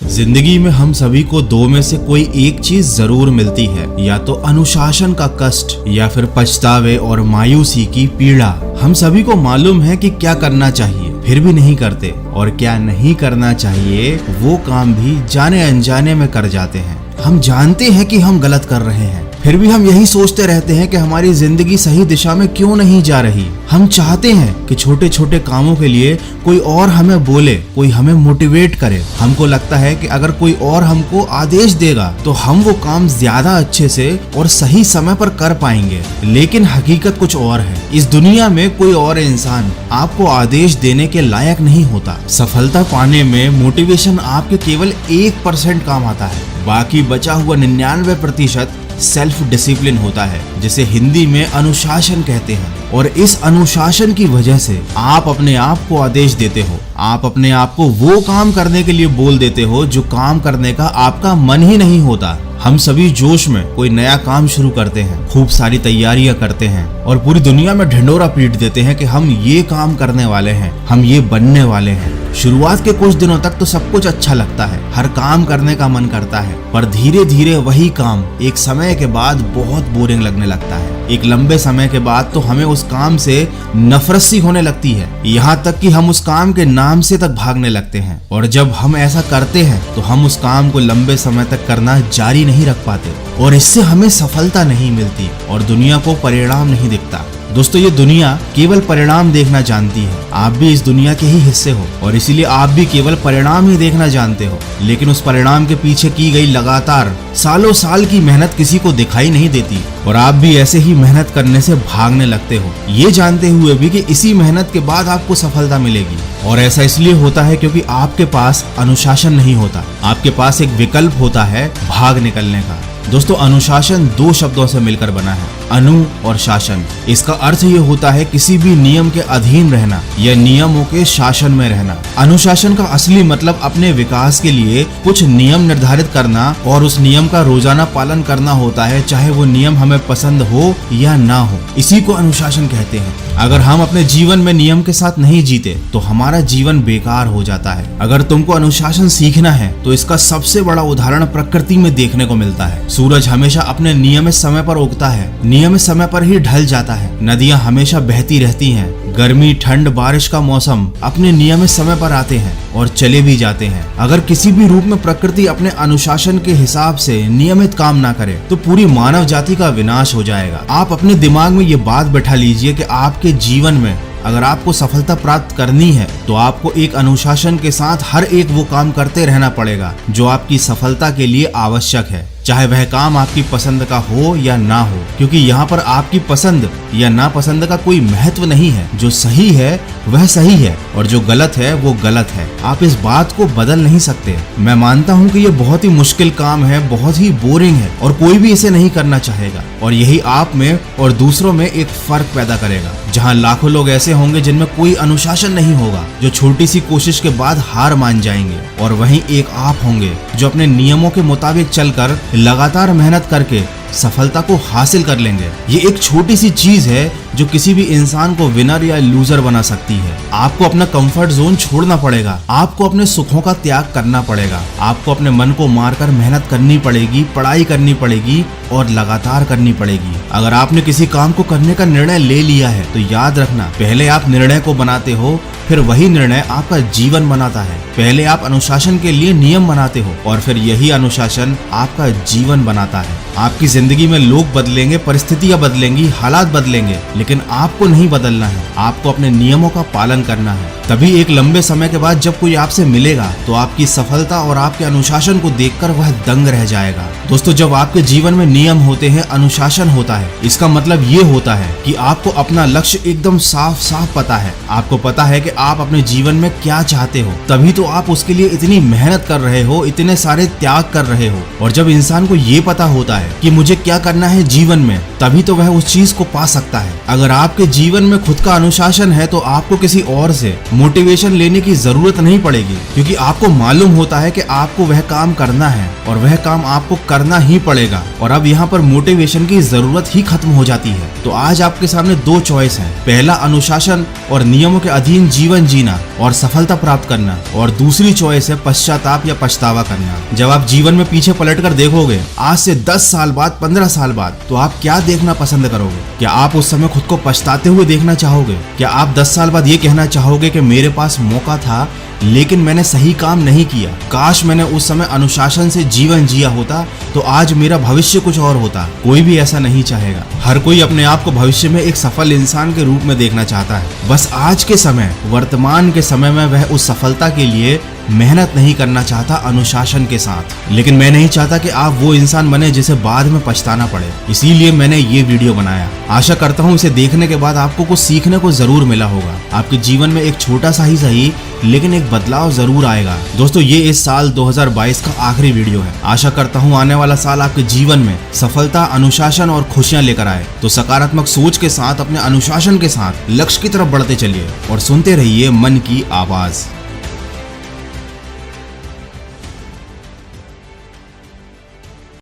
जिंदगी में हम सभी को दो में से कोई एक चीज जरूर मिलती है, या तो अनुशासन का कष्ट या फिर पछतावे और मायूसी की पीड़ा। हम सभी को मालूम है कि क्या करना चाहिए फिर भी नहीं करते, और क्या नहीं करना चाहिए वो काम भी जाने अनजाने में कर जाते हैं। हम जानते हैं कि हम गलत कर रहे हैं, फिर भी हम यही सोचते रहते हैं कि हमारी जिंदगी सही दिशा में क्यों नहीं जा रही। हम चाहते हैं कि छोटे छोटे कामों के लिए कोई और हमें बोले, कोई हमें मोटिवेट करे। हमको लगता है कि अगर कोई और हमको आदेश देगा तो हम वो काम ज्यादा अच्छे से और सही समय पर कर पाएंगे। लेकिन हकीकत कुछ और है। इस दुनिया में कोई और इंसान आपको आदेश देने के लायक नहीं होता। सफलता पाने में मोटिवेशन आपके केवल 1% काम आता है, बाकी बचा हुआ 99% सेल्फ डिसिप्लिन होता है, जिसे हिंदी में अनुशासन कहते हैं। और इस अनुशासन की वजह से आप अपने आप को आदेश देते हो, आप अपने आप को वो काम करने के लिए बोल देते हो जो काम करने का आपका मन ही नहीं होता। हम सभी जोश में कोई नया काम शुरू करते हैं, खूब सारी तैयारियां करते हैं और पूरी दुनिया में ढिंडोरा पीट देते हैं कि हम ये काम करने वाले हैं, हम ये बनने वाले हैं। शुरुआत के कुछ दिनों तक तो सब कुछ अच्छा लगता है, हर काम करने का मन करता है, पर धीरे धीरे वही काम एक समय के बाद बहुत बोरिंग लगने लगता है। एक लंबे समय के बाद तो हमें उस काम से नफरत सी होने लगती है, यहाँ तक कि हम उस काम के नाम से तक भागने लगते हैं। और जब हम ऐसा करते हैं तो हम उस काम को लंबे समय तक करना जारी नहीं रख पाते, और इससे हमें सफलता नहीं मिलती और दुनिया को परिणाम नहीं दिखता। दोस्तों, ये दुनिया केवल परिणाम देखना जानती है। आप भी इस दुनिया के ही हिस्से हो और इसीलिए आप भी केवल परिणाम ही देखना जानते हो, लेकिन उस परिणाम के पीछे की गई लगातार सालों साल की मेहनत किसी को दिखाई नहीं देती, और आप भी ऐसे ही मेहनत करने से भागने लगते हो, ये जानते हुए भी कि इसी मेहनत के बाद आपको सफलता मिलेगी। और ऐसा इसलिए होता है क्योंकि आपके पास अनुशासन नहीं होता, आपके पास एक विकल्प होता है भाग निकलने का। दोस्तों, अनुशासन 2 शब्दों से मिलकर बना है, अनु और शासन। इसका अर्थ ये होता है किसी भी नियम के अधीन रहना या नियमों के शासन में रहना। अनुशासन का असली मतलब अपने विकास के लिए कुछ नियम निर्धारित करना और उस नियम का रोजाना पालन करना होता है, चाहे वो नियम हमें पसंद हो या ना हो। इसी को अनुशासन कहते हैं। अगर हम अपने जीवन में नियम के साथ नहीं जीते तो हमारा जीवन बेकार हो जाता है। अगर तुमको अनुशासन सीखना है तो इसका सबसे बड़ा उदाहरण प्रकृति में देखने को मिलता है। सूरज हमेशा अपने नियमित समय पर उगता है, नियमित समय पर ही ढल जाता है। नदियां हमेशा बहती रहती हैं। गर्मी, ठंड, बारिश का मौसम अपने नियमित समय पर आते हैं और चले भी जाते हैं। अगर किसी भी रूप में प्रकृति अपने अनुशासन के हिसाब से नियमित काम ना करे तो पूरी मानव जाति का विनाश हो जाएगा। आप अपने दिमाग में ये बात बैठा लीजिए कि आपके जीवन में अगर आपको सफलता प्राप्त करनी है तो आपको एक अनुशासन के साथ हर एक वो काम करते रहना पड़ेगा जो आपकी सफलता के लिए आवश्यक है, चाहे वह काम आपकी पसंद का हो या ना हो, क्योंकि यहाँ पर आपकी पसंद या नापसंद का कोई महत्व नहीं है। जो सही है वह सही है और जो गलत है वो गलत है। आप इस बात को बदल नहीं सकते। मैं मानता हूँ कि ये बहुत ही मुश्किल काम है, बहुत ही बोरिंग है और कोई भी इसे नहीं करना चाहेगा, और यही आप में और दूसरों में एक फर्क पैदा करेगा। जहाँ लाखों लोग ऐसे होंगे जिनमें कोई अनुशासन नहीं होगा, जो छोटी सी कोशिश के बाद हार मान जाएंगे, और वहीं एक आप होंगे जो अपने नियमों के मुताबिक चलकर लगातार मेहनत करके सफलता को हासिल कर लेंगे। ये एक छोटी सी चीज है जो किसी भी इंसान को विनर या लूजर बना सकती है। आपको अपना कंफर्ट जोन छोड़ना पड़ेगा, आपको अपने सुखों का त्याग करना पड़ेगा, आपको अपने मन को मारकर मेहनत करनी पड़ेगी, पढ़ाई करनी पड़ेगी और लगातार करनी पड़ेगी। अगर आपने किसी काम को करने का निर्णय ले लिया है तो याद रखना, पहले आप निर्णय को बनाते हो, फिर वही निर्णय आपका जीवन बनाता है। पहले आप अनुशासन के लिए नियम बनाते हो और फिर यही अनुशासन आपका जीवन बनाता है। आपकी जिंदगी में लोग बदलेंगे, परिस्थितियां बदलेंगी, हालात बदलेंगे, लेकिन आपको नहीं बदलना है। आपको अपने नियमों का पालन करना है। तभी एक लंबे समय के बाद जब कोई आपसे मिलेगा तो आपकी सफलता और आपके अनुशासन को देखकर वह दंग रह जाएगा। दोस्तों, जब आपके जीवन में नियम होते हैं, अनुशासन होता है, इसका मतलब ये होता है कि आपको अपना लक्ष्य एकदम साफ साफ पता है। आपको पता है कि आप अपने जीवन में क्या चाहते हो, तभी तो आप उसके लिए इतनी मेहनत कर रहे हो, इतने सारे त्याग कर रहे हो। और जब इंसान को ये पता होता है कि मुझे क्या करना है जीवन में, तभी तो वह उस चीज को पा सकता है। अगर आपके जीवन में खुद का अनुशासन है तो आपको किसी और से मोटिवेशन लेने की जरूरत नहीं पड़ेगी, क्योंकि आपको मालूम होता है कि आपको वह काम करना है और वह काम आपको करना ही पड़ेगा। और अब यहाँ पर मोटिवेशन की जरूरत ही खत्म हो जाती है। तो आज आपके सामने 2 चॉइस हैं। पहला, अनुशासन और नियमों के अधीन जीवन जीवन जीना और सफलता प्राप्त करना, और दूसरी चॉइस है पश्चाताप या पछतावा करना। जब आप जीवन में पीछे पलट कर देखोगे आज से 10 साल बाद, 15 साल बाद, तो आप क्या देखना पसंद करोगे? क्या आप उस समय खुद को पछताते हुए देखना चाहोगे? क्या आप 10 साल बाद ये कहना चाहोगे कि मेरे पास मौका था लेकिन मैंने सही काम नहीं किया, काश मैंने उस समय अनुशासन से जीवन जिया होता तो आज मेरा भविष्य कुछ और होता? कोई भी ऐसा नहीं चाहेगा। हर कोई अपने आप को भविष्य में एक सफल इंसान के रूप में देखना चाहता है। बस आज के समय, वर्तमान के समय में वह उस सफलता के लिए मेहनत नहीं करना चाहता अनुशासन के साथ। लेकिन मैं नहीं चाहता कि आप वो इंसान बने जिसे बाद में पछताना पड़े, इसीलिए मैंने ये वीडियो बनाया। आशा करता हूँ इसे देखने के बाद आपको कुछ सीखने को जरूर मिला होगा। आपके जीवन में एक छोटा सा ही सही लेकिन एक बदलाव जरूर आएगा। दोस्तों, ये इस साल 2022 का आखिरी वीडियो है। आशा करता हूँ आने वाला साल आपके जीवन में सफलता, अनुशासन और खुशियां लेकर आए। तो सकारात्मक सोच के साथ, अपने अनुशासन के साथ लक्ष्य की तरफ बढ़ते चलिए और सुनते रहिए मन की आवाज।